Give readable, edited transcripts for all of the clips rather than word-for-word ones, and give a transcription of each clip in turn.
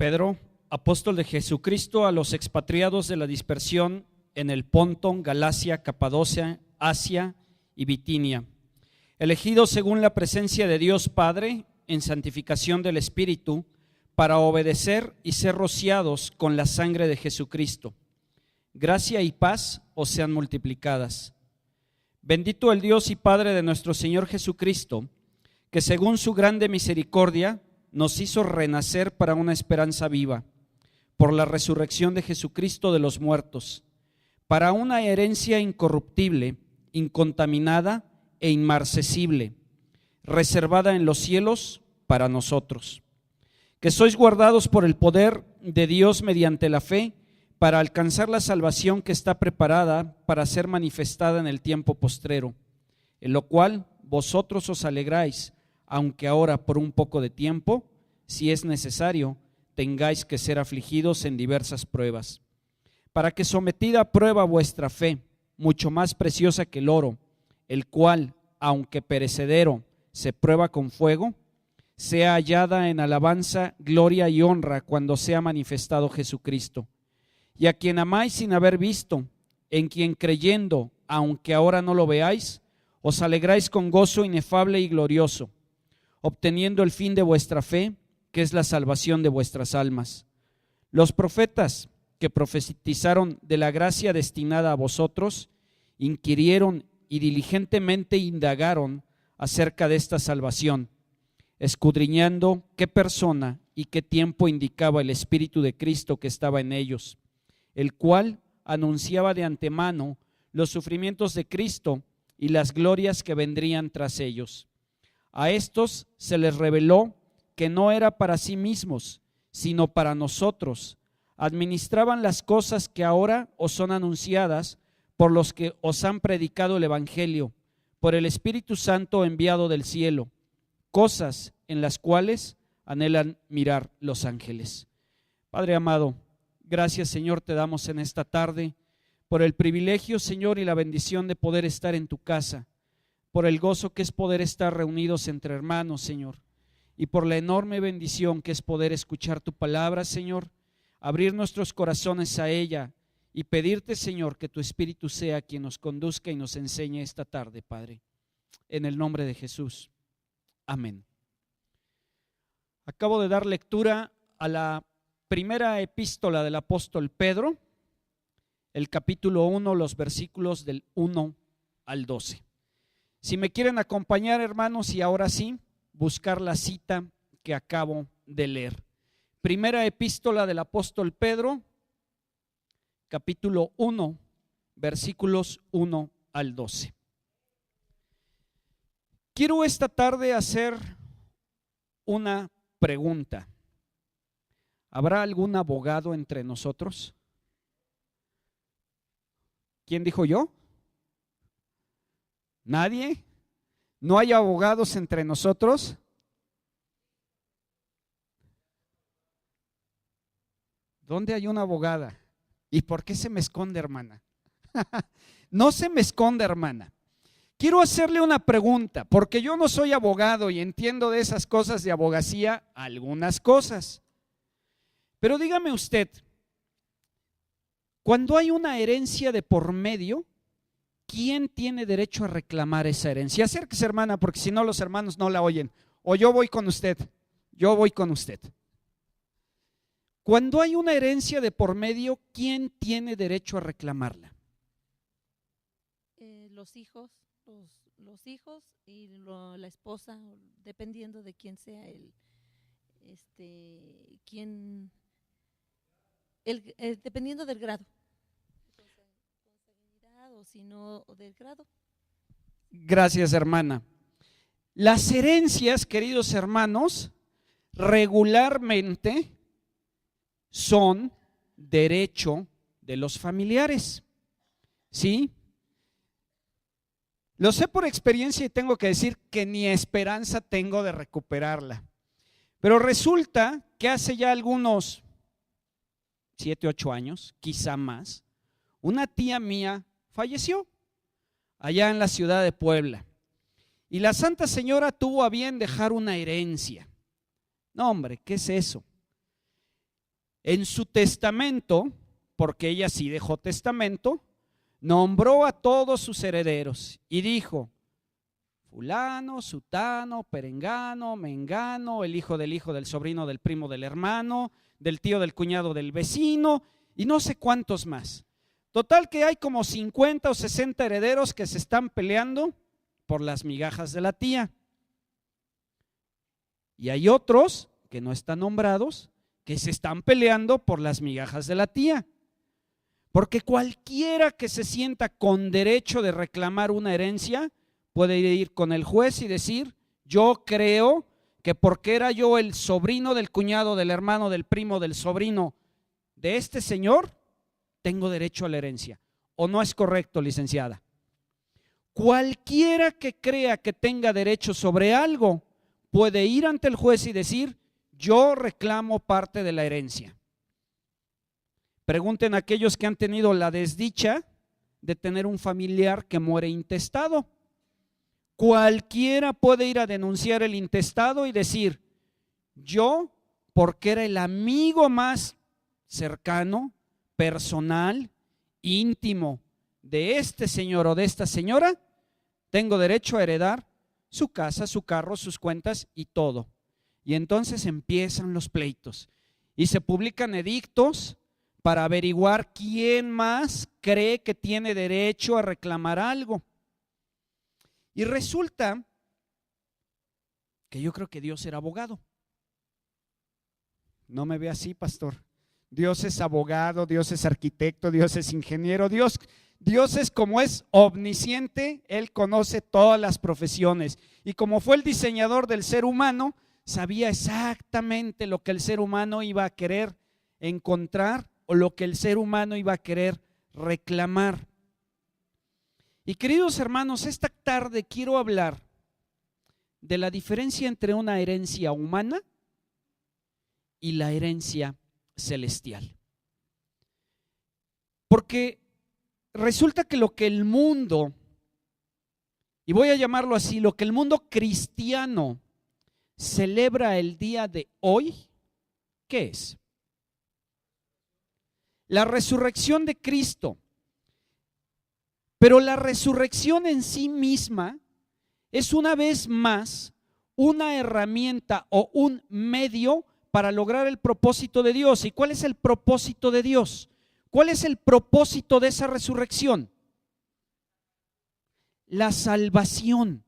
Pedro, apóstol de Jesucristo, a los expatriados de la dispersión en el Ponto, Galacia, Capadocia, Asia y Bitinia, elegidos según la presencia de Dios Padre en santificación del Espíritu, para obedecer y ser rociados con la sangre de Jesucristo. Gracia y paz os sean multiplicadas. Bendito el Dios y Padre de nuestro Señor Jesucristo, que según su grande misericordia nos hizo renacer para una esperanza viva, por la resurrección de Jesucristo de los muertos, para una herencia incorruptible, incontaminada e inmarcesible, reservada en los cielos para nosotros, que sois guardados por el poder de Dios mediante la fe, para alcanzar la salvación que está preparada para ser manifestada en el tiempo postrero, en lo cual vosotros os alegráis, aunque ahora por un poco de tiempo, si es necesario, tengáis que ser afligidos en diversas pruebas, para que sometida a prueba vuestra fe, mucho más preciosa que el oro, el cual, aunque perecedero, se prueba con fuego, sea hallada en alabanza, gloria y honra cuando sea manifestado Jesucristo, y a quien amáis sin haber visto, en quien creyendo, aunque ahora no lo veáis, os alegráis con gozo inefable y glorioso, obteniendo el fin de vuestra fe, que es la salvación de vuestras almas. Los profetas que profetizaron de la gracia destinada a vosotros, inquirieron y diligentemente indagaron acerca de esta salvación, escudriñando qué persona y qué tiempo indicaba el Espíritu de Cristo que estaba en ellos, el cual anunciaba de antemano los sufrimientos de Cristo y las glorias que vendrían tras ellos. A estos se les reveló que no era para sí mismos, sino para nosotros. Administraban las cosas que ahora os son anunciadas por los que os han predicado el Evangelio, por el Espíritu Santo enviado del cielo, cosas en las cuales anhelan mirar los ángeles. Padre amado, gracias, Señor, te damos en esta tarde por el privilegio, Señor, y la bendición de poder estar en tu casa, por el gozo que es poder estar reunidos entre hermanos, Señor, y por la enorme bendición que es poder escuchar tu palabra, Señor, abrir nuestros corazones a ella y pedirte, Señor, que tu Espíritu sea quien nos conduzca y nos enseñe esta tarde, Padre, en el nombre de Jesús. Amén. Acabo de dar lectura a la primera epístola del apóstol Pedro, el capítulo 1, los versículos del 1 al 12. Si me quieren acompañar, hermanos, y ahora sí, buscar la cita que acabo de leer. Primera epístola del apóstol Pedro, capítulo 1, versículos 1 al 12. Quiero esta tarde hacer una pregunta. ¿Habrá algún abogado entre nosotros? ¿Quién dijo yo? ¿Nadie? ¿No hay abogados entre nosotros? ¿Dónde hay una abogada? ¿Y por qué se me esconde, hermana? No se me esconde, hermana. Quiero hacerle una pregunta, porque yo no soy abogado y entiendo de esas cosas de abogacía algunas cosas. Pero dígame usted, cuando hay una herencia de por medio, ¿quién tiene derecho a reclamar esa herencia? Acérquese, hermana, porque si no los hermanos no la oyen. O yo voy con usted, yo voy con usted. Cuando hay una herencia de por medio, ¿quién tiene derecho a reclamarla? Los hijos y la esposa, dependiendo de quién sea dependiendo del grado, consanguinidad o si no del grado. Gracias, hermana. Las herencias, queridos hermanos, regularmente son derecho de los familiares, ¿sí? Lo sé por experiencia y tengo que decir que ni esperanza tengo de recuperarla. Pero resulta que hace ya algunos 7, 8 años, quizá más, una tía mía falleció allá en la ciudad de Puebla. Y la Santa Señora tuvo a bien dejar una herencia. No, hombre, ¿qué es eso? En su testamento, porque ella sí dejó testamento, nombró a todos sus herederos y dijo: fulano, sutano, perengano, mengano, el hijo del sobrino, del primo, del hermano, del tío, del cuñado, del vecino, y no sé cuántos más. Total que hay como 50 o 60 herederos que se están peleando por las migajas de la tía. Y hay otros que no están nombrados que se están peleando por las migajas de la tía. Porque cualquiera que se sienta con derecho de reclamar una herencia puede ir con el juez y decir: yo creo que porque era yo el sobrino del cuñado, del hermano, del primo, del sobrino de este señor, tengo derecho a la herencia. ¿O no es correcto, licenciada? Cualquiera que crea que tenga derecho sobre algo puede ir ante el juez y decir: yo reclamo parte de la herencia. Pregunten a aquellos que han tenido la desdicha de tener un familiar que muere intestado. Cualquiera puede ir a denunciar el intestado y decir: yo, porque era el amigo más cercano, personal, íntimo de este señor o de esta señora, tengo derecho a heredar su casa, su carro, sus cuentas y todo. Y entonces empiezan los pleitos y se publican edictos para averiguar quién más cree que tiene derecho a reclamar algo. Y resulta que yo creo que Dios era abogado. No me ve así, pastor. Dios es abogado, Dios es arquitecto, Dios es ingeniero, Dios es como es omnisciente, Él conoce todas las profesiones. Y como fue el diseñador del ser humano, sabía exactamente lo que el ser humano iba a querer encontrar o lo que el ser humano iba a querer reclamar. Y queridos hermanos, esta tarde quiero hablar de la diferencia entre una herencia humana y la herencia celestial. Porque resulta que lo que el mundo, y voy a llamarlo así, lo que el mundo cristiano celebra el día de hoy, ¿qué es? La resurrección de Cristo. Pero la resurrección en sí misma es una vez más una herramienta o un medio para lograr el propósito de Dios. ¿Y cuál es el propósito de Dios? ¿Cuál es el propósito de esa resurrección? La salvación,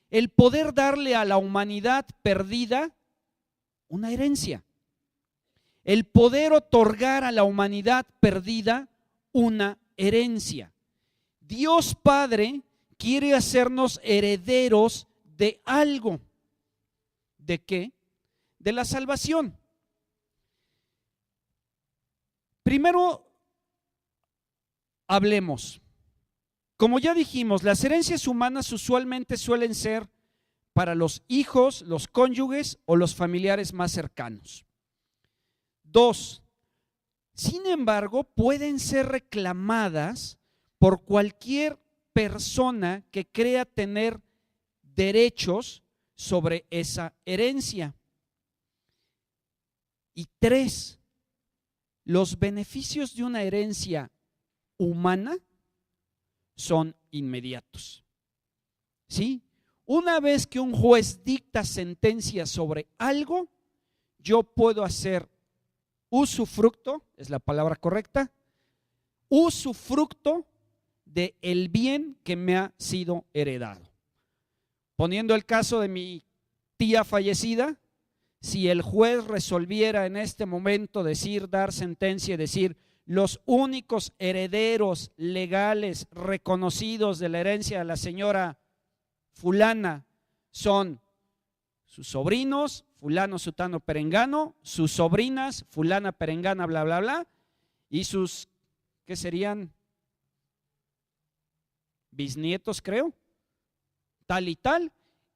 el poder darle a la humanidad perdida una herencia, el poder otorgar a la humanidad perdida una herencia. Dios Padre quiere hacernos herederos de algo. ¿De qué? De la salvación. Primero, hablemos. Como ya dijimos, las herencias humanas usualmente suelen ser para los hijos, los cónyuges o los familiares más cercanos. 2. Sin embargo, pueden ser reclamadas por cualquier persona que crea tener derechos sobre esa herencia. Y 3, los beneficios de una herencia humana son inmediatos. ¿Sí? Una vez que un juez dicta sentencia sobre algo, yo puedo hacer usufructo, es la palabra correcta, usufructo del bien que me ha sido heredado. Poniendo el caso de mi tía fallecida, si el juez resolviera en este momento dar sentencia y decir: los únicos herederos legales reconocidos de la herencia de la señora fulana son sus sobrinos, fulano, sutano, perengano, sus sobrinas, fulana, perengana, bla, bla, bla, y sus, ¿qué serían? Bisnietos, creo, tal y tal.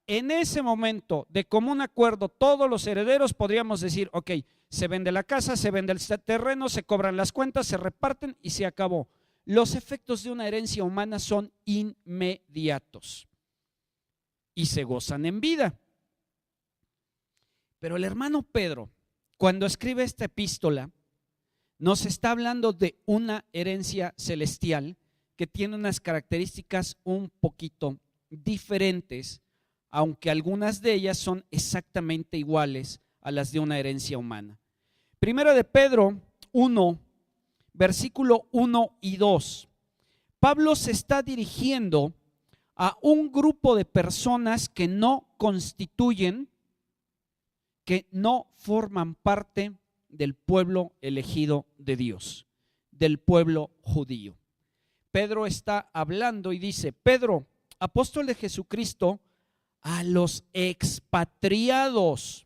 En ese momento, de común acuerdo, todos los herederos podríamos decir: ok, se vende la casa, se vende el terreno, se cobran las cuentas, se reparten y se acabó. Los efectos de una herencia humana son inmediatos y se gozan en vida. Pero el hermano Pedro, cuando escribe esta epístola, nos está hablando de una herencia celestial que tiene unas características un poquito diferentes, aunque algunas de ellas son exactamente iguales a las de una herencia humana. Primera de Pedro 1, versículo 1 y 2. Pablo se está dirigiendo a un grupo de personas que no constituyen, que no forman parte del pueblo elegido de Dios, del pueblo judío. Pedro está hablando y dice: Pedro, apóstol de Jesucristo, a los expatriados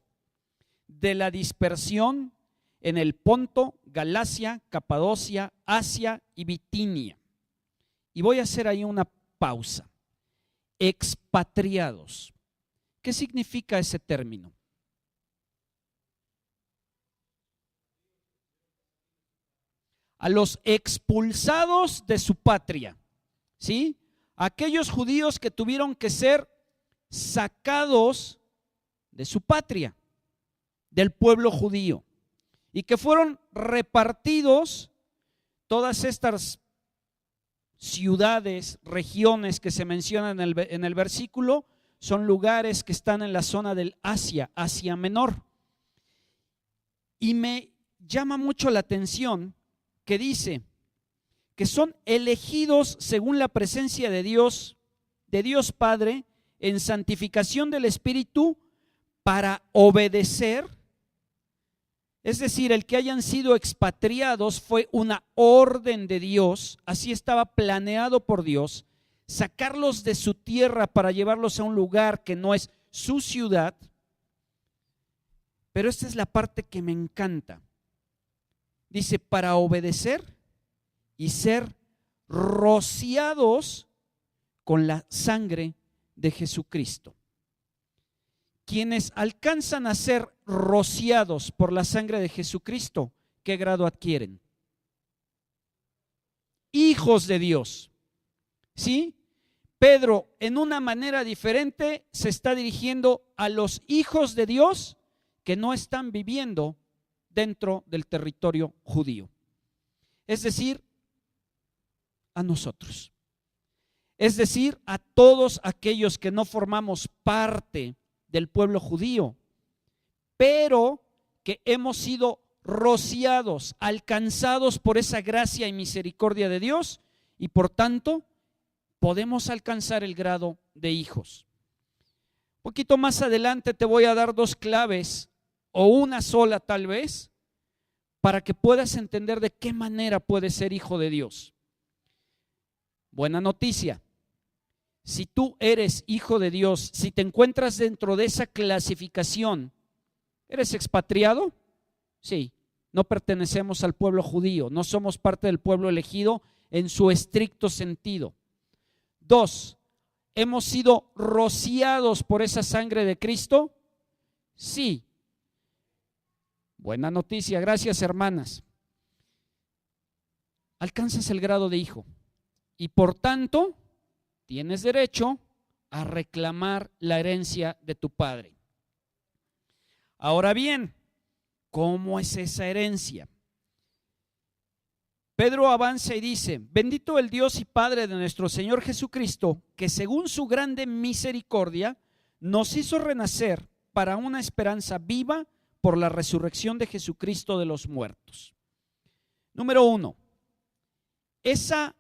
de la dispersión en el Ponto, Galacia, Capadocia, Asia y Bitinia. Y voy a hacer ahí una pausa. Expatriados. ¿Qué significa ese término? A los expulsados de su patria, ¿sí? Aquellos judíos que tuvieron que ser sacados de su patria, del pueblo judío, y que fueron repartidos. Todas estas ciudades, regiones que se mencionan en el versículo, son lugares que están en la zona del Asia Menor. Y me llama mucho la atención que dice que son elegidos según la presencia de Dios Padre, en santificación del Espíritu, para obedecer. Es decir, el que hayan sido expatriados fue una orden de Dios, así estaba planeado por Dios, sacarlos de su tierra para llevarlos a un lugar que no es su ciudad. Pero esta es la parte que me encanta. Dice, para obedecer y ser rociados con la sangre de Jesucristo. Quienes alcanzan a ser rociados por la sangre de Jesucristo, ¿qué grado adquieren? Hijos de Dios. ¿Sí? Pedro, en una manera diferente, se está dirigiendo a los hijos de Dios que no están viviendo dentro del territorio judío. Es decir, a nosotros. Es decir, a todos aquellos que no formamos parte del pueblo judío, pero que hemos sido rociados, alcanzados por esa gracia y misericordia de Dios, y por tanto podemos alcanzar el grado de hijos. Un poquito más adelante te voy a dar dos claves, o una sola tal vez, para que puedas entender de qué manera puedes ser hijo de Dios. Buena noticia. Si tú eres hijo de Dios, si te encuentras dentro de esa clasificación, ¿eres expatriado? Sí, no pertenecemos al pueblo judío, no somos parte del pueblo elegido en su estricto sentido. 2, ¿hemos sido rociados por esa sangre de Cristo? Sí. Buena noticia, gracias hermanas. Alcanzas el grado de hijo y por tanto tienes derecho a reclamar la herencia de tu padre. Ahora bien, ¿cómo es esa herencia? Pedro avanza y dice: bendito el Dios y Padre de nuestro Señor Jesucristo, que según su grande misericordia nos hizo renacer para una esperanza viva por la resurrección de Jesucristo de los muertos. Número 1, esa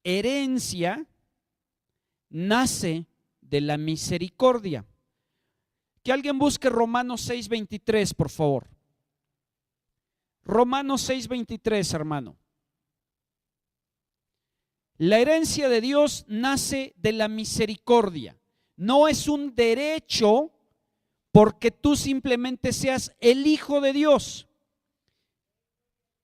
herencia nace de la misericordia. Que alguien busque Romanos 6:23, por favor. Romanos 6:23, hermano. La herencia de Dios nace de la misericordia. No es un derecho porque tú simplemente seas el hijo de Dios.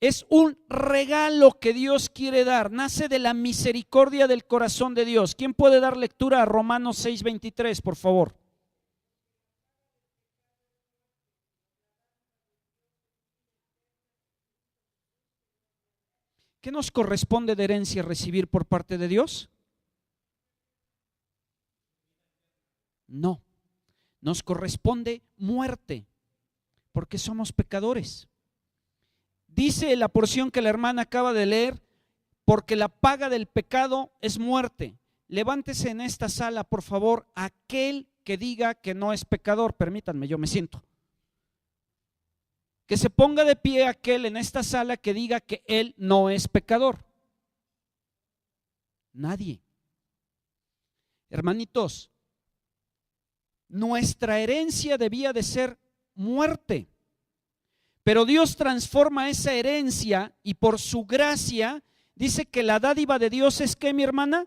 Es un regalo que Dios quiere dar. Nace de la misericordia del corazón de Dios. ¿Quién puede dar lectura a Romanos 6:23, por favor? ¿Qué nos corresponde de herencia recibir por parte de Dios? No, nos corresponde muerte, porque somos pecadores. Dice la porción que la hermana acaba de leer, porque la paga del pecado es muerte. Levántese en esta sala, por favor, aquel que diga que no es pecador. Permítanme, yo me siento. Que se ponga de pie aquel en esta sala que diga que él no es pecador. Nadie. Hermanitos, nuestra herencia debía de ser muerte, pero Dios transforma esa herencia y por su gracia dice que la dádiva de Dios es ¿qué, mi hermana?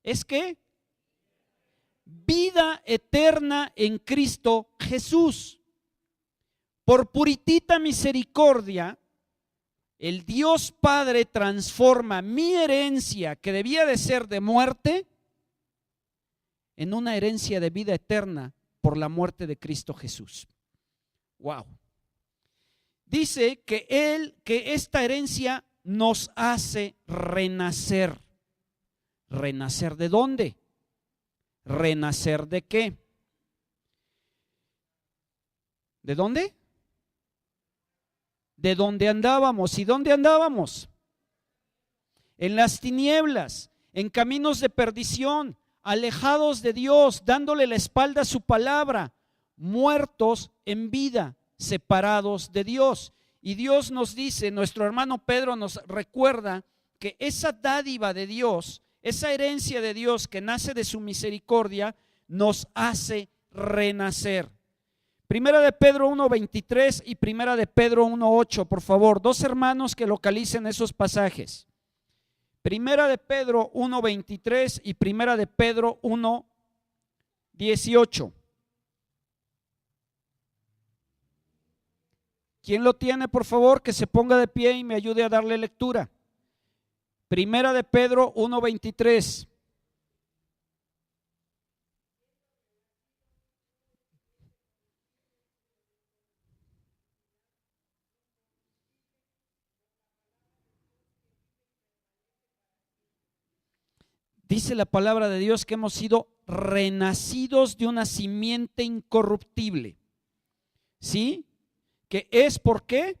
¿Es qué? Vida eterna en Cristo Jesús. Por puritita misericordia, el Dios Padre transforma mi herencia, que debía de ser de muerte, en una herencia de vida eterna por la muerte de Cristo Jesús. Wow. Dice que esta herencia nos hace renacer. ¿Renacer de dónde? ¿Renacer de qué? ¿De dónde? De donde andábamos. ¿Y dónde andábamos? En las tinieblas, en caminos de perdición, alejados de Dios, dándole la espalda a su palabra, muertos en vida, separados de Dios. Y Dios nos dice, nuestro hermano Pedro nos recuerda que esa dádiva de Dios, esa herencia de Dios que nace de su misericordia, nos hace renacer. Primera de Pedro 1:23 y Primera de Pedro 1:8, por favor, dos hermanos que localicen esos pasajes. Primera de Pedro 1:23 y Primera de Pedro 1:18. ¿Quién lo tiene, por favor? Que se ponga de pie y me ayude a darle lectura. Primera de Pedro 1:23. Dice la palabra de Dios que hemos sido renacidos de una simiente incorruptible. ¿Sí? ¿Que es por qué?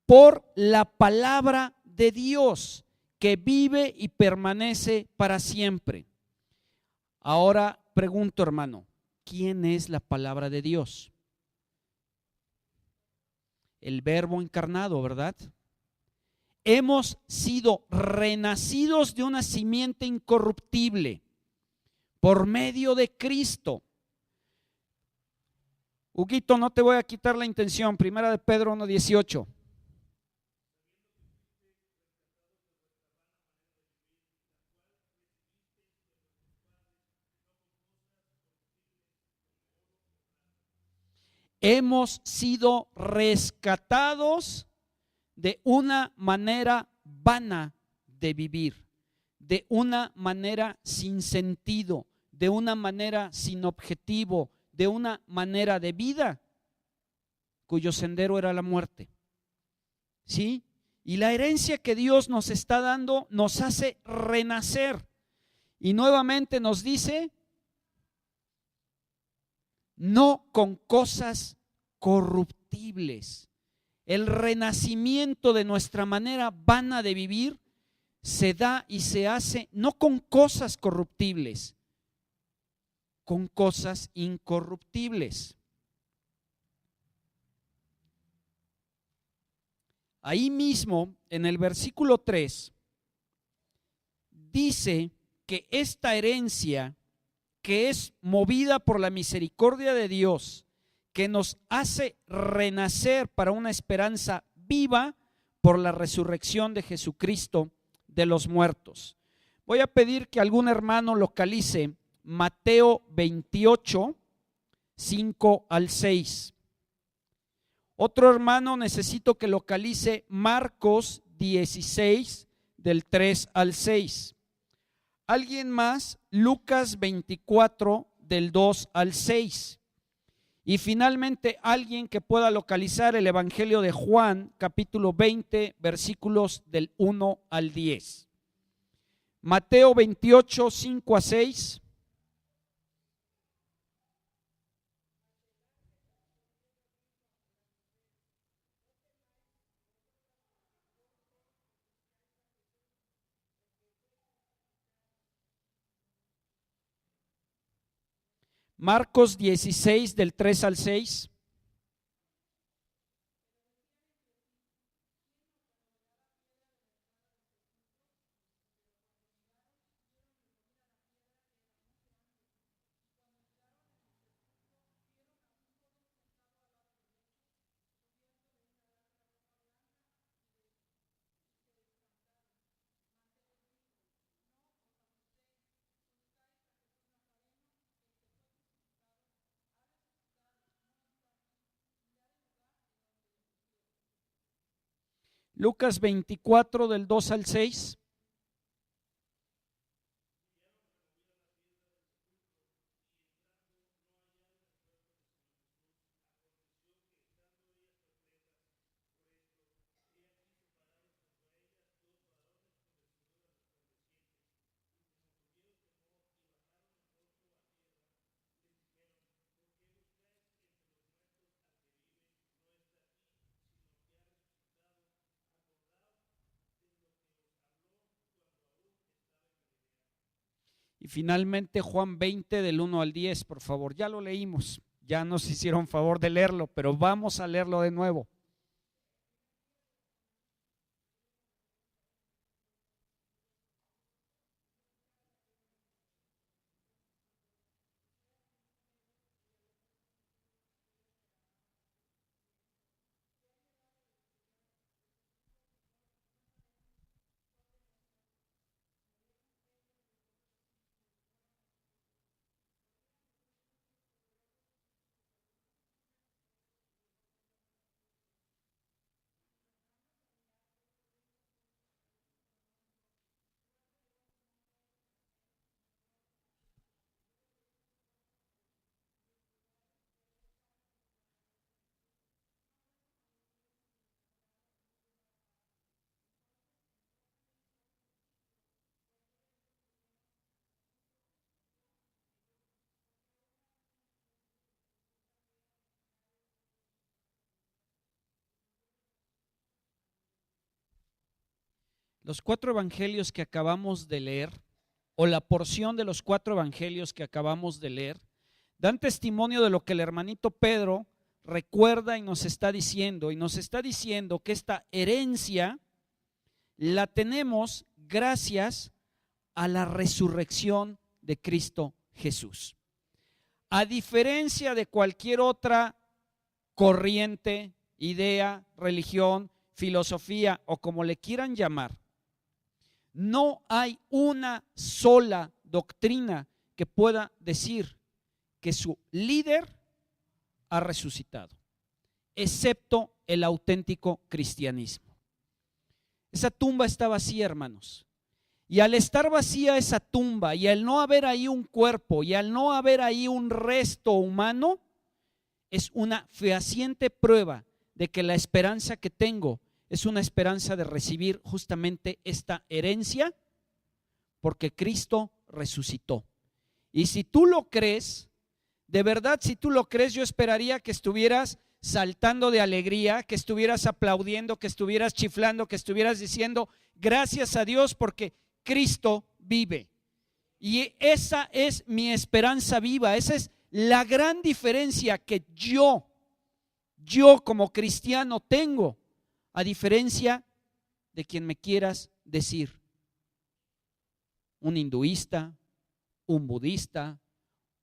Por la palabra de Dios que vive y permanece para siempre. Ahora pregunto, hermano, ¿quién es la palabra de Dios? El Verbo encarnado, ¿verdad? Hemos sido renacidos de una simiente incorruptible por medio de Cristo. Huguito, no te voy a quitar la intención. Primera de Pedro 1:18. Hemos sido rescatados de una manera vana de vivir, de una manera sin sentido, de una manera sin objetivo, de una manera de vida cuyo sendero era la muerte. ¿Sí? Y la herencia que Dios nos está dando nos hace renacer. Y nuevamente nos dice, no con cosas corruptibles. El renacimiento de nuestra manera vana de vivir se da y se hace no con cosas corruptibles, con cosas incorruptibles. Ahí mismo, en el versículo 3, dice que esta herencia, que es movida por la misericordia de Dios, que nos hace renacer para una esperanza viva por la resurrección de Jesucristo de los muertos. Voy a pedir que algún hermano localice Mateo 28, 5 al 6. Otro hermano necesito que localice Marcos 16, del 3 al 6. Alguien más, Lucas 24, del 2 al 6. Y finalmente alguien que pueda localizar el Evangelio de Juan, capítulo 20, versículos del 1 al 10. Mateo 28, 5 a 6. Marcos 16 del 3 al 6. Lucas 24 del 2 al 6. Y finalmente Juan 20 del 1 al 10, por favor. Ya lo leímos, ya nos hicieron favor de leerlo, pero vamos a leerlo de nuevo. Los 4 evangelios que acabamos de leer, o la porción de los 4 evangelios que acabamos de leer, dan testimonio de lo que el hermanito Pedro recuerda y nos está diciendo. Y nos está diciendo que esta herencia la tenemos gracias a la resurrección de Cristo Jesús. A diferencia de cualquier otra corriente, idea, religión, filosofía o como le quieran llamar, no hay una sola doctrina que pueda decir que su líder ha resucitado, excepto el auténtico cristianismo. Esa tumba está vacía, hermanos. Y al estar vacía esa tumba y al no haber ahí un cuerpo y al no haber ahí un resto humano, es una fehaciente prueba de que la esperanza que tengo es una esperanza de recibir justamente esta herencia, porque Cristo resucitó. Y si tú lo crees, de verdad, si tú lo crees, yo esperaría que estuvieras saltando de alegría, que estuvieras aplaudiendo, que estuvieras chiflando, que estuvieras diciendo gracias a Dios porque Cristo vive. Y esa es mi esperanza viva, esa es la gran diferencia que yo como cristiano tengo, a diferencia de quien me quieras decir, un hinduista, un budista,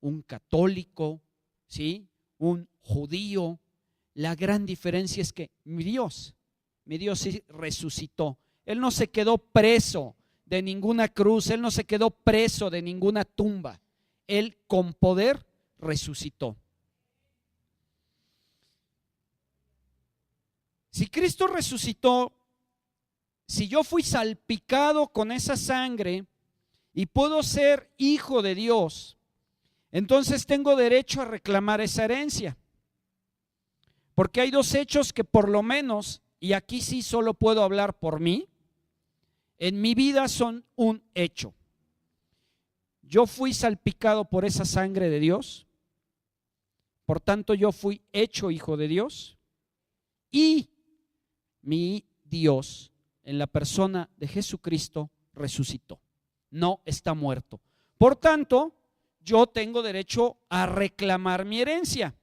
un católico, ¿sí? Un judío. La gran diferencia es que mi Dios sí resucitó. Él no se quedó preso de ninguna cruz, Él no se quedó preso de ninguna tumba. Él con poder resucitó. Si Cristo resucitó, si yo fui salpicado con esa sangre y puedo ser hijo de Dios, entonces tengo derecho a reclamar esa herencia. Porque hay 2 hechos que por lo menos, y aquí sí solo puedo hablar por mí, en mi vida son un hecho. Yo fui salpicado por esa sangre de Dios, por tanto yo fui hecho hijo de Dios, y mi Dios en la persona de Jesucristo resucitó, no está muerto. Por tanto, yo tengo derecho a reclamar mi herencia.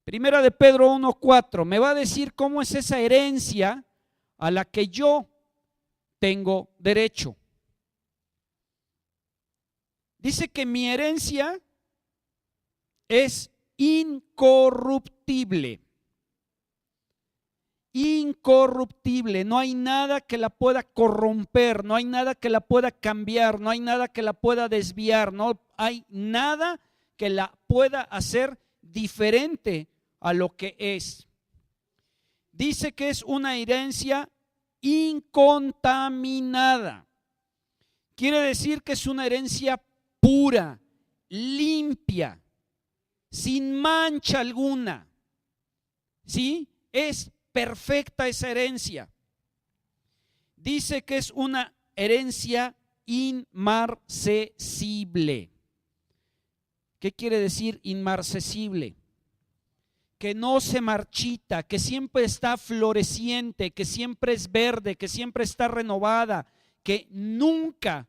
Primera de Pedro 1:4 me va a decir cómo es esa herencia a la que yo tengo derecho. Dice que mi herencia es incorruptible. Incorruptible, no hay nada que la pueda corromper, no hay nada que la pueda cambiar, no hay nada que la pueda desviar, no hay nada que la pueda hacer diferente a lo que es. Dice que es una herencia incontaminada. Quiere decir que es una herencia pura, limpia, sin mancha alguna. ¿Sí? Es perfecta esa herencia. Dice que es una herencia inmarcesible. ¿Qué quiere decir inmarcesible? Que no se marchita, que siempre está floreciente, que siempre es verde, que siempre está renovada, que nunca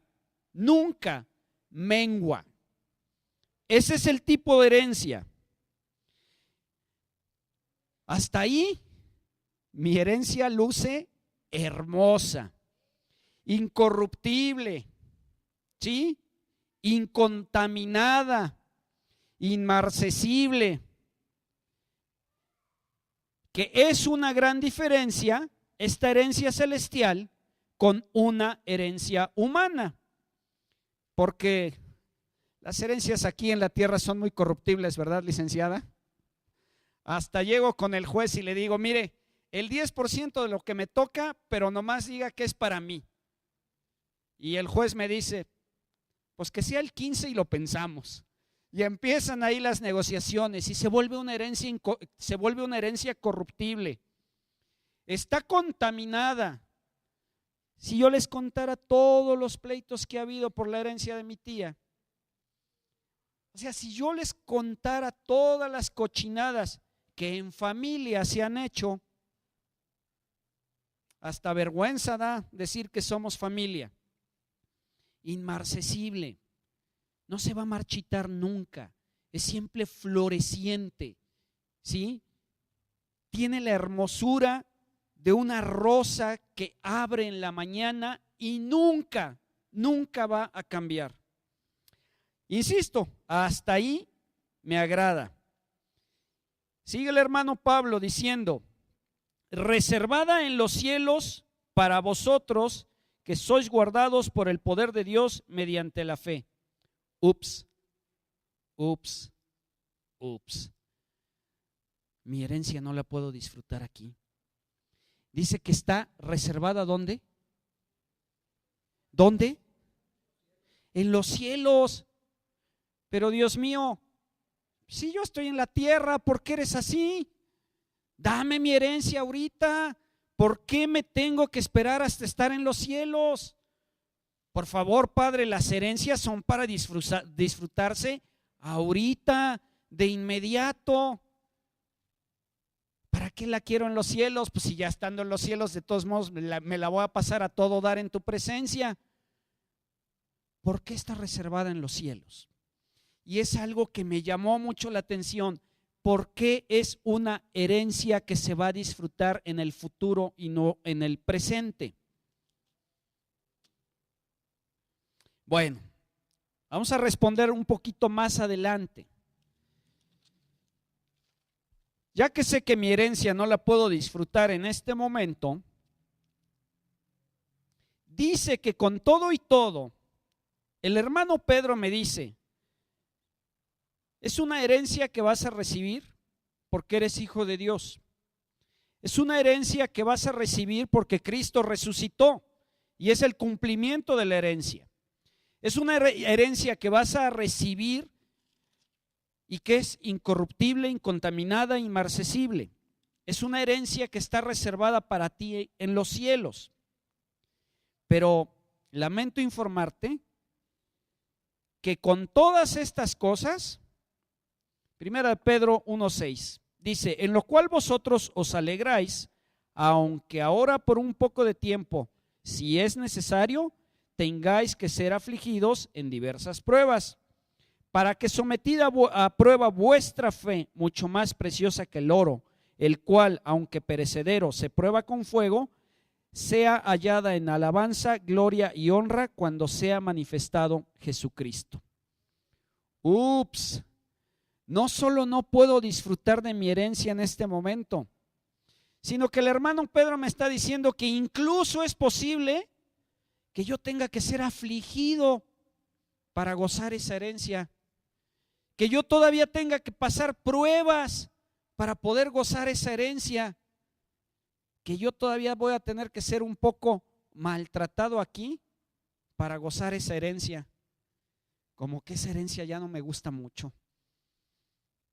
mengua. Ese es el tipo de herencia. Hasta ahí mi herencia luce hermosa, incorruptible, ¿sí? Incontaminada, inmarcesible. Que es una gran diferencia esta herencia celestial con una herencia humana. Porque las herencias aquí en la tierra son muy corruptibles, ¿verdad, licenciada? Hasta llego con el juez y le digo, mire, el 10% de lo que me toca, pero nomás diga que es para mí. Y el juez me dice, pues que sea el 15 y lo pensamos. Y empiezan ahí las negociaciones y se vuelve una herencia corruptible. Está contaminada. Si yo les contara todos los pleitos que ha habido por la herencia de mi tía, o sea, si yo les contara todas las cochinadas que en familia se han hecho, hasta vergüenza da decir que somos familia. Inmarcesible, no se va a marchitar nunca, es siempre floreciente, ¿sí? Tiene la hermosura de una rosa que abre en la mañana y nunca va a cambiar. Insisto, hasta ahí me agrada. Sigue el hermano Pablo diciendo, reservada en los cielos para vosotros que sois guardados por el poder de Dios mediante la fe. Ups. Mi herencia no la puedo disfrutar aquí. Dice que está reservada ¿dónde? ¿Dónde? En los cielos. Pero Dios mío, si yo estoy en la tierra, ¿por qué eres así? Dame mi herencia ahorita. ¿Por qué me tengo que esperar hasta estar en los cielos? Por favor, Padre, las herencias son para disfrutarse ahorita, de inmediato. ¿Para qué la quiero en los cielos? Pues si ya estando en los cielos, de todos modos me la voy a pasar a todo dar en tu presencia. ¿Por qué está reservada en los cielos? Y es algo que me llamó mucho la atención. ¿Por qué es una herencia que se va a disfrutar en el futuro y no en el presente? Bueno, vamos a responder un poquito más adelante. Ya que sé que mi herencia no la puedo disfrutar en este momento, dice que con todo y todo, el hermano Pedro me dice, es una herencia que vas a recibir porque eres hijo de Dios. Es una herencia que vas a recibir porque Cristo resucitó y es el cumplimiento de la herencia. Es una herencia que vas a recibir y que es incorruptible, incontaminada, inmarcesible. Es una herencia que está reservada para ti en los cielos. Pero lamento informarte que con todas estas cosas, Primera de Pedro 1:6, dice, en lo cual vosotros os alegráis, aunque ahora por un poco de tiempo, si es necesario, tengáis que ser afligidos en diversas pruebas, para que sometida a prueba vuestra fe, mucho más preciosa que el oro, el cual, aunque perecedero, se prueba con fuego, sea hallada en alabanza, gloria y honra cuando sea manifestado Jesucristo. Ups, no solo no puedo disfrutar de mi herencia en este momento, sino que el hermano Pedro me está diciendo que incluso es posible que yo tenga que ser afligido para gozar esa herencia, que yo todavía tenga que pasar pruebas para poder gozar esa herencia, que yo todavía voy a tener que ser un poco maltratado aquí para gozar esa herencia. Como que esa herencia ya no me gusta mucho.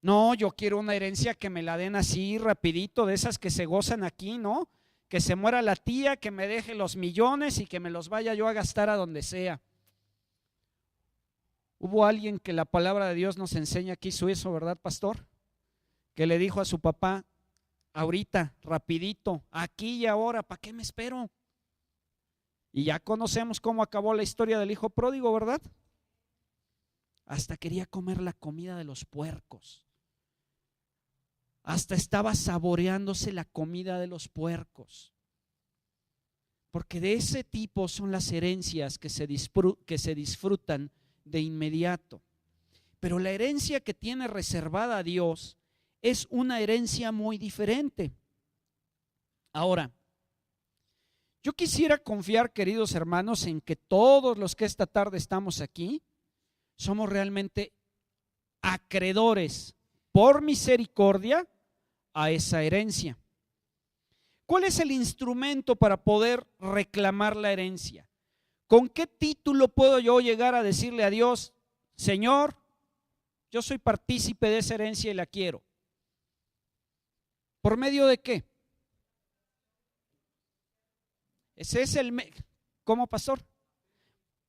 No, yo quiero una herencia que me la den así rapidito, de esas que se gozan aquí, ¿no? Que se muera la tía, que me deje los millones y que me los vaya yo a gastar a donde sea. Hubo alguien que la palabra de Dios nos enseña que hizo eso, ¿verdad, pastor? Que le dijo a su papá: ahorita, rapidito, aquí y ahora, ¿para qué me espero? Y ya conocemos cómo acabó la historia del hijo pródigo, ¿verdad? Hasta quería comer la comida de los puercos. Hasta estaba saboreándose la comida de los puercos. Porque de ese tipo son las herencias que se disfrutan de inmediato. Pero la herencia que tiene reservada a Dios es una herencia muy diferente. Ahora, yo quisiera confiar, queridos hermanos, en que todos los que esta tarde estamos aquí somos realmente acreedores por misericordia a esa herencia. ¿Cuál es el instrumento para poder reclamar la herencia? ¿Con qué título puedo yo llegar a decirle a Dios: Señor, yo soy partícipe de esa herencia y la quiero? ¿Por medio de qué? Ese es ¿cómo, pastor?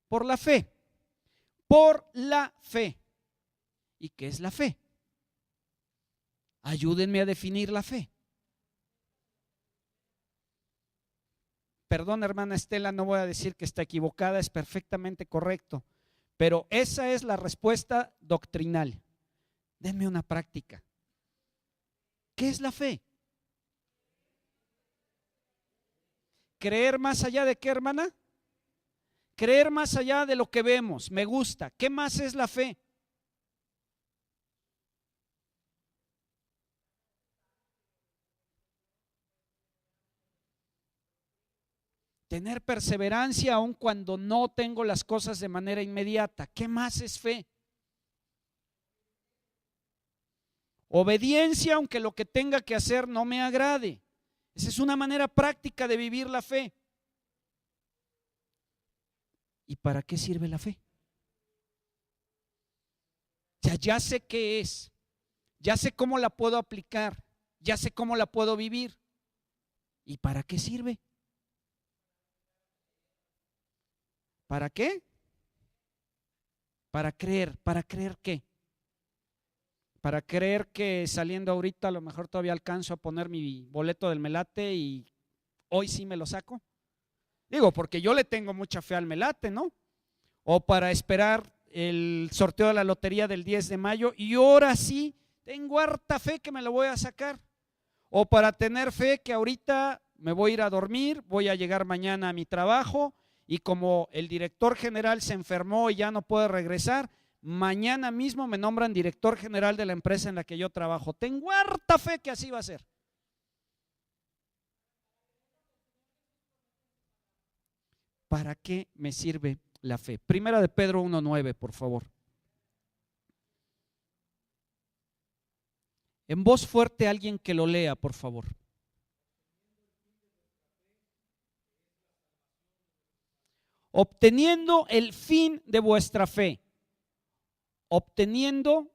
Por la fe. Por la fe. ¿Y qué es la fe? Ayúdenme a definir la fe. Perdón, hermana Estela, no voy a decir que está equivocada, es perfectamente correcto, pero esa es la respuesta doctrinal. Denme una práctica. ¿Qué es la fe? ¿Creer más allá de qué, hermana? Creer más allá de lo que vemos. Me gusta. ¿Qué más es la fe? Tener perseverancia aun cuando no tengo las cosas de manera inmediata. ¿Qué más es fe? Obediencia aunque lo que tenga que hacer no me agrade. Esa es una manera práctica de vivir la fe. ¿Y para qué sirve la fe? Ya sé qué es, ya sé cómo la puedo aplicar, ya sé cómo la puedo vivir. ¿Y para qué sirve? ¿Para qué? Para creer. ¿Para creer qué? Para creer que saliendo ahorita a lo mejor todavía alcanzo a poner mi boleto del Melate y hoy sí me lo saco. Digo, porque yo le tengo mucha fe al Melate, ¿no? O para esperar el sorteo de la lotería del 10 de mayo y ahora sí tengo harta fe que me lo voy a sacar. O para tener fe que ahorita me voy a ir a dormir, voy a llegar mañana a mi trabajo y como el director general se enfermó y ya no puede regresar, mañana mismo me nombran director general de la empresa en la que yo trabajo. Tengo harta fe que así va a ser. ¿Para qué me sirve la fe? Primera de Pedro 1:9, por favor. En voz fuerte alguien que lo lea, por favor. Obteniendo el fin de vuestra fe. Obteniendo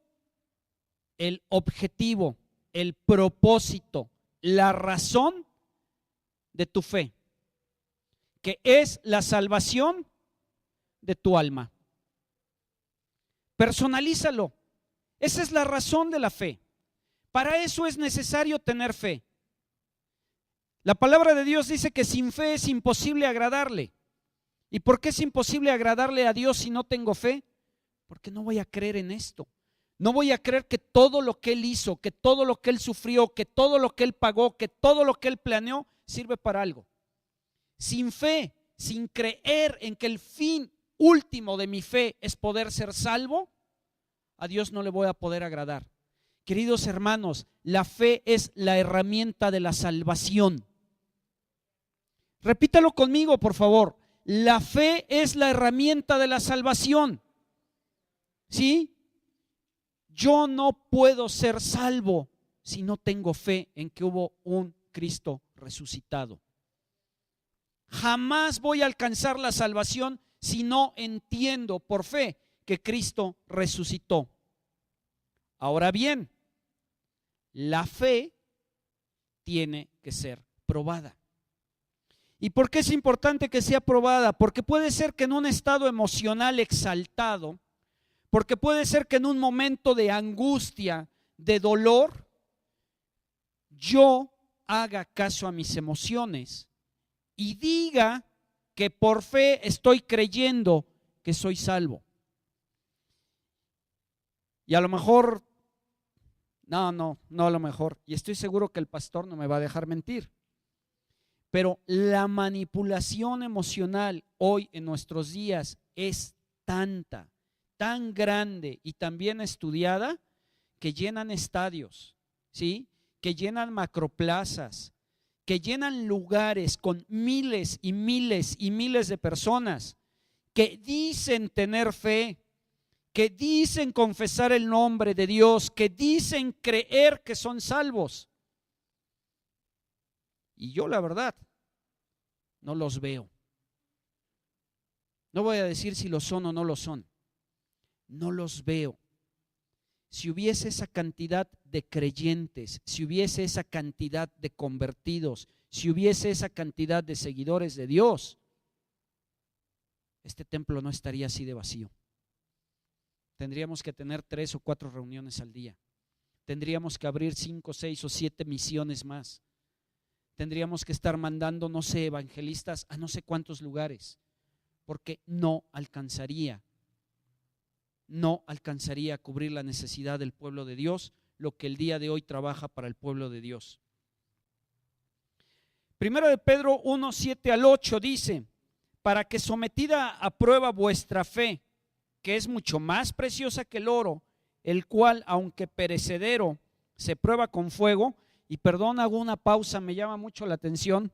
el objetivo, el propósito, la razón de tu fe, que es la salvación de tu alma. Personalízalo. Esa es la razón de la fe. Para eso es necesario tener fe. La palabra de Dios dice que sin fe es imposible agradarle. ¿Y por qué es imposible agradarle a Dios si no tengo fe? Porque no voy a creer en esto. No voy a creer que todo lo que Él hizo, que todo lo que Él sufrió, que todo lo que Él pagó, que todo lo que Él planeó sirve para algo. Sin fe, sin creer en que el fin último de mi fe es poder ser salvo, a Dios no le voy a poder agradar. Queridos hermanos, la fe es la herramienta de la salvación. Repítalo conmigo, por favor. La fe es la herramienta de la salvación. ¿Sí? Yo no puedo ser salvo si no tengo fe en que hubo un Cristo resucitado. Jamás voy a alcanzar la salvación si no entiendo por fe que Cristo resucitó. Ahora bien, la fe tiene que ser probada. ¿Y por qué es importante que sea probada? Porque puede ser que en un estado emocional exaltado, porque puede ser que en un momento de angustia, de dolor, yo haga caso a mis emociones y diga que por fe estoy creyendo que soy salvo. Y a lo mejor, no a lo mejor, y estoy seguro que el pastor no me va a dejar mentir, pero la manipulación emocional hoy en nuestros días es tanta, tan grande y tan bien estudiada que llenan estadios, ¿sí? Que llenan macroplazas, que llenan lugares con miles y miles y miles de personas que dicen tener fe, que dicen confesar el nombre de Dios, que dicen creer que son salvos. Y yo la verdad no los veo. No voy a decir si lo son o no lo son. No los veo. Si hubiese esa cantidad de creyentes, si hubiese esa cantidad de convertidos, si hubiese esa cantidad de seguidores de Dios, este templo no estaría así de vacío. Tendríamos que tener 3 o 4 reuniones al día. Tendríamos que abrir 5, 6 o 7 misiones más. Tendríamos que estar mandando, no sé, evangelistas a no sé cuántos lugares, porque no alcanzaría a cubrir la necesidad del pueblo de Dios, lo que el día de hoy trabaja para el pueblo de Dios. Primero de Pedro 1, 7 al 8 dice: para que sometida a prueba vuestra fe, que es mucho más preciosa que el oro, el cual, aunque perecedero, se prueba con fuego. Y perdón, hago una pausa, me llama mucho la atención.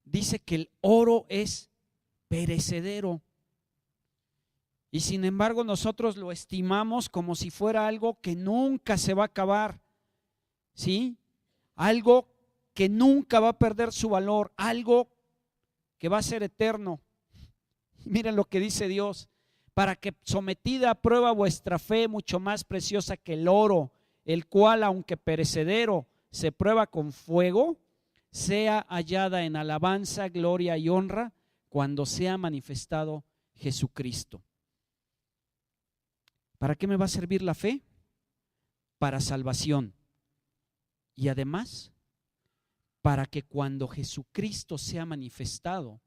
Dice que el oro es perecedero. Y sin embargo nosotros lo estimamos como si fuera algo que nunca se va a acabar, ¿sí? Algo que nunca va a perder su valor, algo que va a ser eterno. Miren lo que dice Dios: para que sometida a prueba vuestra fe, mucho más preciosa que el oro, el cual, aunque perecedero, se prueba con fuego, sea hallada en alabanza, gloria y honra cuando sea manifestado Jesucristo. ¿Para qué me va a servir la fe? Para salvación. Y además, para que cuando Jesucristo sea manifestado,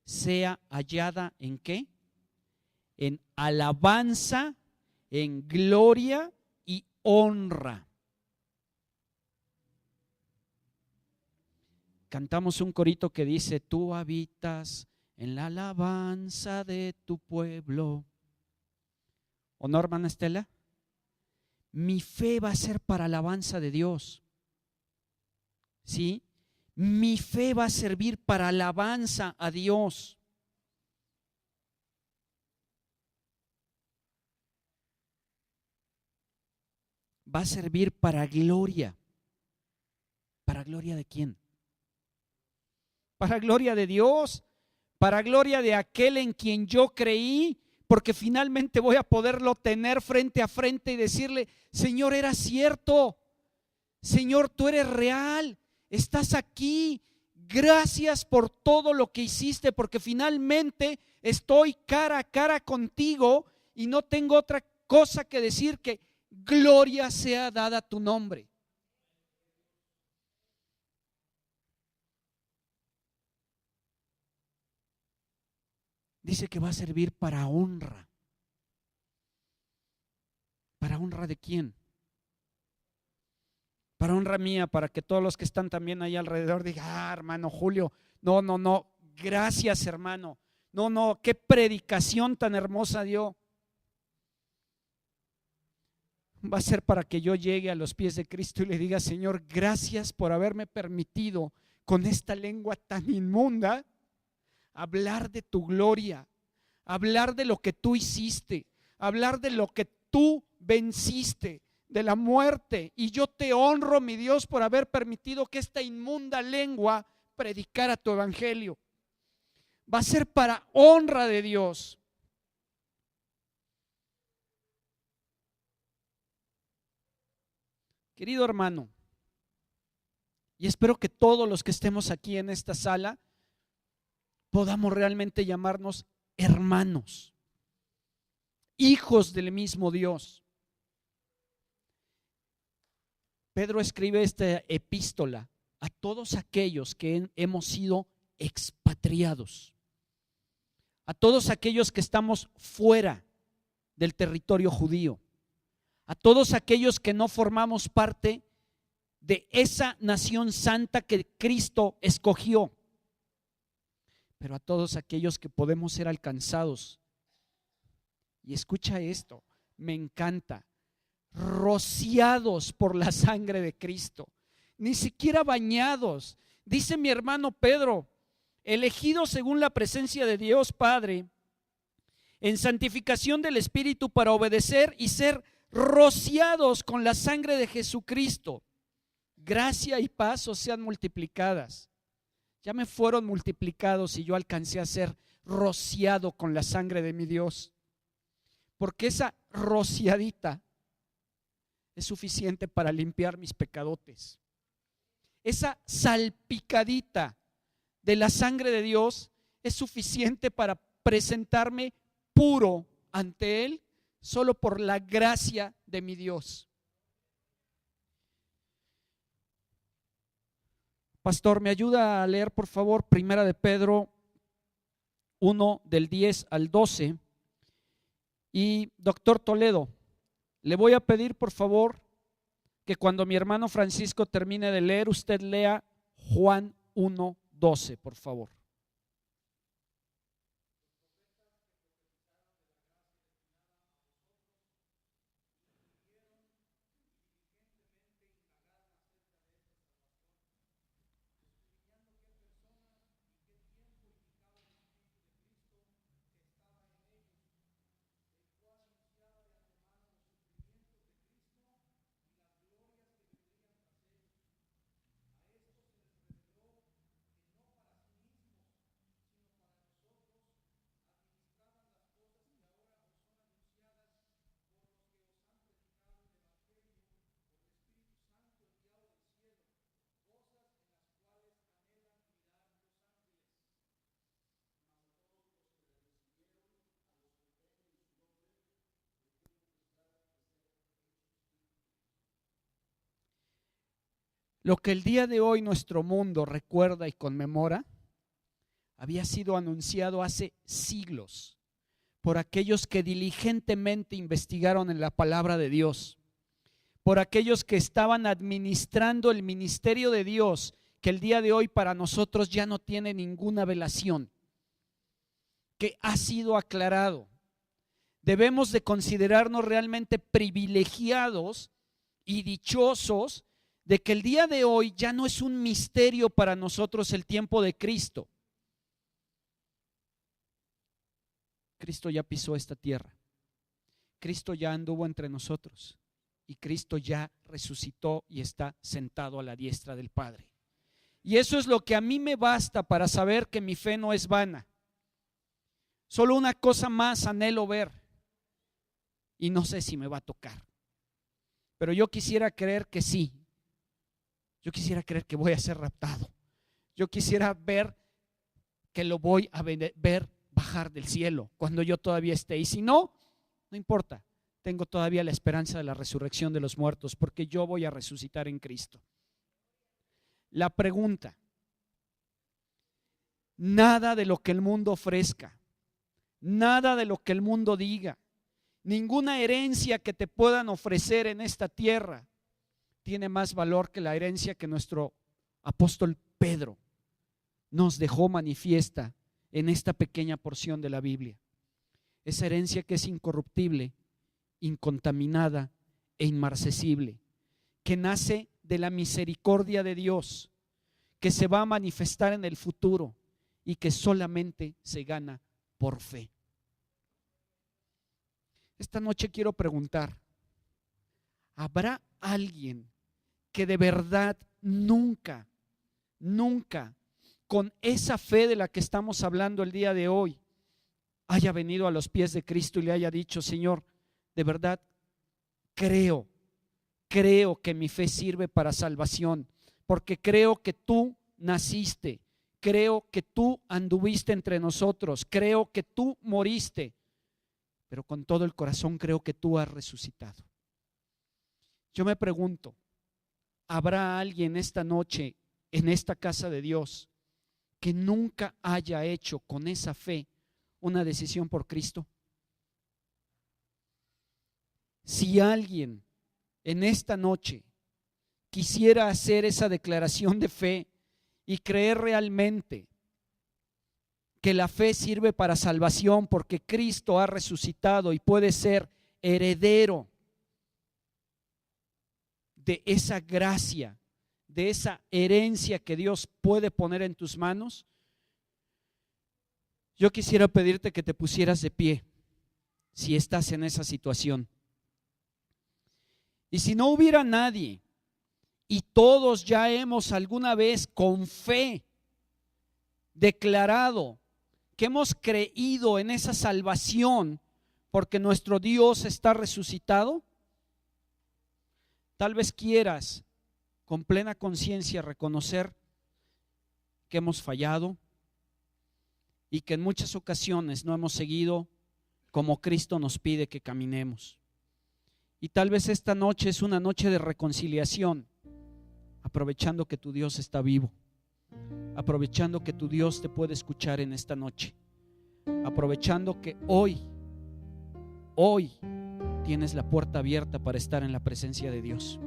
sea hallada ¿en qué? En alabanza, en gloria y honra. Cantamos un corito que dice: tú habitas en la alabanza de tu pueblo. ¿O no, hermana Estela? Mi fe va a ser para alabanza de Dios. ¿Sí? Mi fe va a servir para alabanza a Dios. Va a servir para gloria. ¿Para gloria de quién? Para gloria de Dios, para gloria de aquel en quien yo creí, porque finalmente voy a poderlo tener frente a frente y decirle: Señor, era cierto, Señor, tú eres real, estás aquí, gracias por todo lo que hiciste, porque finalmente estoy cara a cara contigo y no tengo otra cosa que decir que gloria sea dada a tu nombre. dice que va a servir para honra. ¿Para honra de quién? Para honra mía, para que todos los que están también ahí alrededor digan: hermano Julio, no, gracias hermano, no, qué predicación tan hermosa dio. Va a ser para que yo llegue a los pies de Cristo y le diga: Señor, gracias por haberme permitido con esta lengua tan inmunda hablar de tu gloria, hablar de lo que tú hiciste, hablar de lo que tú venciste, de la muerte. Y yo te honro, mi Dios, por haber permitido que esta inmunda lengua predicara tu evangelio. Va a ser para honra de Dios. Querido hermano, y espero que todos los que estemos aquí en esta sala podamos realmente llamarnos hermanos, hijos del mismo Dios. Pedro escribe esta epístola a todos aquellos que hemos sido expatriados, a todos aquellos que estamos fuera del territorio judío, a todos aquellos que no formamos parte de esa nación santa que Cristo escogió, pero a todos aquellos que podemos ser alcanzados. Y escucha esto, me encanta: rociados por la sangre de Cristo, ni siquiera bañados. Dice mi hermano Pedro: elegidos según la presencia de Dios Padre, en santificación del Espíritu, para obedecer y ser rociados con la sangre de Jesucristo. Gracia y paz os sean multiplicadas. Ya me fueron multiplicados y yo alcancé a ser rociado con la sangre de mi Dios, porque esa rociadita es suficiente para limpiar mis pecadotes. Esa salpicadita de la sangre de Dios es suficiente para presentarme puro ante Él, solo por la gracia de mi Dios. Pastor, ¿me ayuda a leer por favor Primera de Pedro 1 del 10 al 12? Y doctor Toledo, le voy a pedir por favor que cuando mi hermano Francisco termine de leer, usted lea Juan 1:12, por favor. Lo que el día de hoy nuestro mundo recuerda y conmemora había sido anunciado hace siglos por aquellos que diligentemente investigaron en la palabra de Dios, por aquellos que estaban administrando el ministerio de Dios, que el día de hoy para nosotros ya no tiene ninguna velación, que ha sido aclarado. Debemos de considerarnos realmente privilegiados y dichosos de que el día de hoy ya no es un misterio para nosotros el tiempo de Cristo. Cristo ya pisó esta tierra, Cristo ya anduvo entre nosotros y Cristo ya resucitó y está sentado a la diestra del Padre. Y eso es lo que a mí me basta para saber que mi fe no es vana. Solo una cosa más anhelo ver, y no sé si me va a tocar, pero yo quisiera creer que sí. Yo quisiera creer que voy a ser raptado. Yo quisiera ver que lo voy a ver bajar del cielo cuando yo todavía esté. Y si no, no importa. Tengo todavía la esperanza de la resurrección de los muertos, porque yo voy a resucitar en Cristo. La pregunta: nada de lo que el mundo ofrezca, Nada de lo que el mundo diga, ninguna herencia que te puedan ofrecer en esta tierra tiene más valor que la herencia que nuestro apóstol Pedro nos dejó manifiesta en esta pequeña porción de la Biblia. Esa herencia que es incorruptible, incontaminada e inmarcesible, que nace de la misericordia de Dios, que se va a manifestar en el futuro y que solamente se gana por fe. Esta noche quiero preguntar, ¿habrá alguien que de verdad nunca con esa fe de la que estamos hablando el día de hoy haya venido a los pies de Cristo y le haya dicho: Señor, de verdad creo que mi fe sirve para salvación, porque creo que tú naciste, creo que tú anduviste entre nosotros, creo que tú moriste, pero con todo el corazón creo que tú has resucitado? Yo me pregunto, ¿habrá alguien esta noche en esta casa de Dios que nunca haya hecho con esa fe una decisión por Cristo? Si alguien en esta noche quisiera hacer esa declaración de fe y creer realmente que la fe sirve para salvación porque Cristo ha resucitado y puede ser heredero de esa gracia, de esa herencia que Dios puede poner en tus manos, yo quisiera pedirte que te pusieras de pie si estás en esa situación. Y si no hubiera nadie y todos ya hemos alguna vez con fe declarado que hemos creído en esa salvación porque nuestro Dios está resucitado, tal vez quieras con plena conciencia reconocer que hemos fallado y que en muchas ocasiones no hemos seguido como Cristo nos pide que caminemos. Y tal vez esta noche es una noche de reconciliación, aprovechando que tu Dios está vivo, aprovechando que tu Dios te puede escuchar en esta noche, aprovechando que hoy tienes la puerta abierta para estar en la presencia de Dios.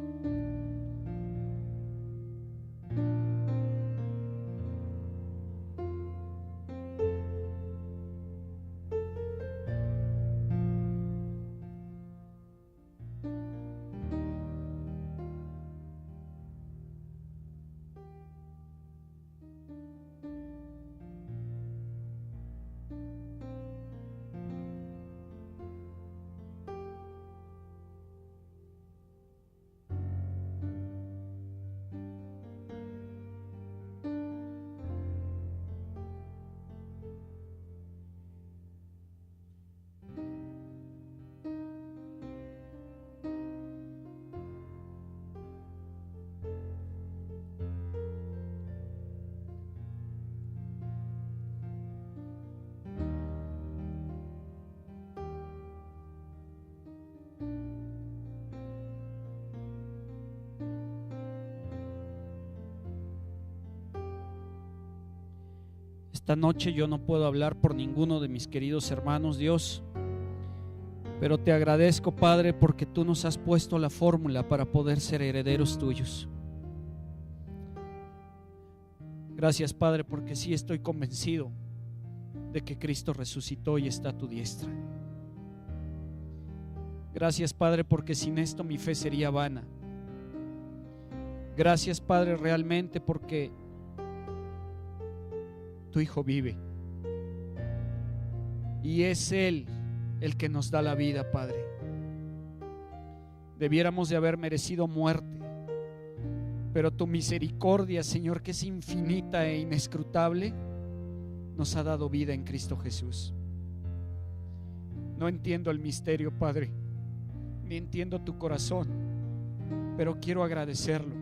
Esta noche yo no puedo hablar por ninguno de mis queridos hermanos, Dios, pero te agradezco, Padre, porque tú nos has puesto la fórmula para poder ser herederos tuyos. Gracias, Padre, porque sí estoy convencido de que Cristo resucitó y está a tu diestra. Gracias, Padre, porque sin esto mi fe sería vana. Gracias, Padre, realmente porque tu Hijo vive y es Él el que nos da la vida, Padre. Debiéramos de haber merecido muerte, pero tu misericordia, Señor, que es infinita e inescrutable, nos ha dado vida en Cristo Jesús. No entiendo el misterio, Padre, ni entiendo tu corazón, pero quiero agradecerlo.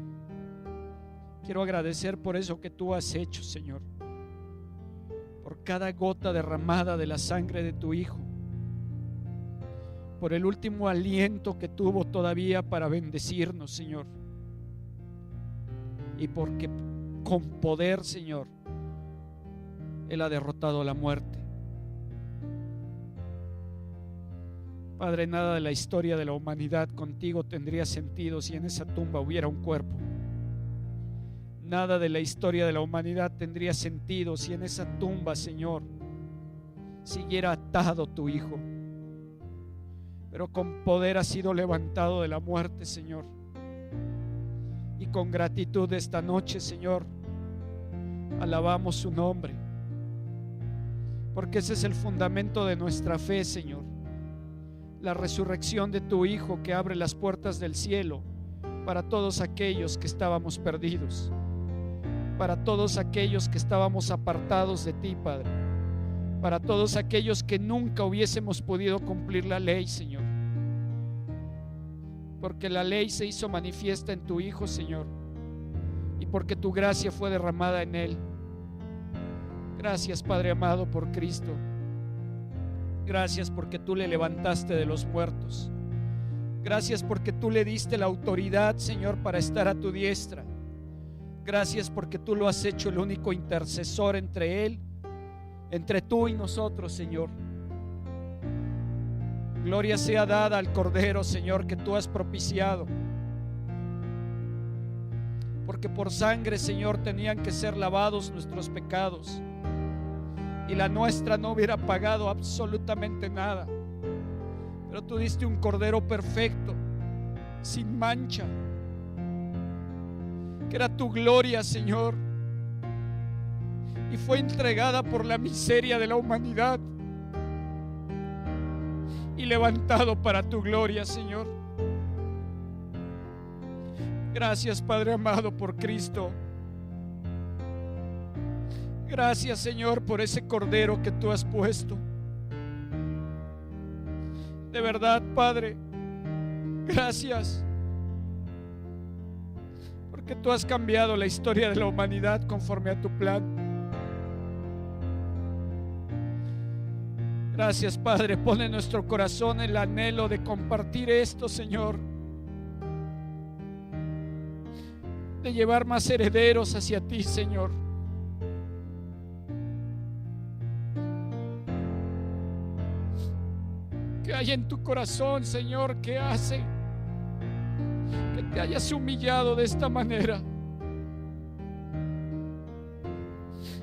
Quiero agradecer por eso que tú has hecho, Señor, por cada gota derramada de la sangre de tu Hijo, por el último aliento que tuvo todavía para bendecirnos, Señor, y porque con poder, Señor, Él ha derrotado la muerte. Padre, nada de la historia de la humanidad contigo tendría sentido si en esa tumba hubiera un cuerpo. Nada de la historia de la humanidad tendría sentido si en esa tumba, Señor, siguiera atado tu Hijo. Pero con poder ha sido levantado de la muerte, Señor. Y con gratitud esta noche, Señor, alabamos su nombre, porque ese es el fundamento de nuestra fe, Señor. La resurrección de tu Hijo, que abre las puertas del cielo para todos aquellos que estábamos perdidos, para todos aquellos que estábamos apartados de ti, Padre, para todos aquellos que nunca hubiésemos podido cumplir la ley, Señor, porque la ley se hizo manifiesta en tu Hijo, Señor, y porque tu gracia fue derramada en Él. Gracias, Padre amado, por Cristo. Gracias porque tú le levantaste de los muertos. Gracias porque tú le diste la autoridad, Señor, para estar a tu diestra. Gracias porque tú lo has hecho el único intercesor entre Él, entre tú y nosotros, Señor. Gloria sea dada al Cordero, Señor, que tú has propiciado. Porque por sangre, Señor, tenían que ser lavados nuestros pecados, y la nuestra no hubiera pagado absolutamente nada. Pero tú diste un Cordero perfecto, sin mancha, que era tu gloria, Señor, y fue entregada por la miseria de la humanidad y levantado para tu gloria, Señor. Gracias, Padre amado, por Cristo. Gracias, Señor, por ese Cordero que tú has puesto. De verdad, Padre, gracias, porque tú has cambiado la historia de la humanidad conforme a tu plan. Gracias, Padre. Pone en nuestro corazón el anhelo de compartir esto, Señor, de llevar más herederos hacia ti, Señor. Que haya en tu corazón, Señor, que hace que te hayas humillado de esta manera.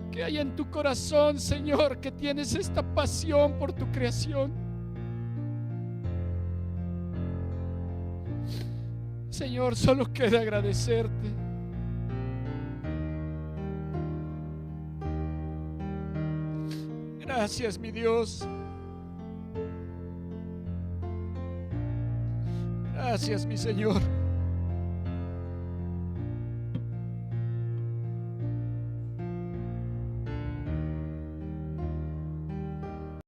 Que haya en tu corazón, Señor, que tienes esta pasión por tu creación. Señor, solo queda agradecerte. Gracias, mi Dios. Gracias, mi Señor.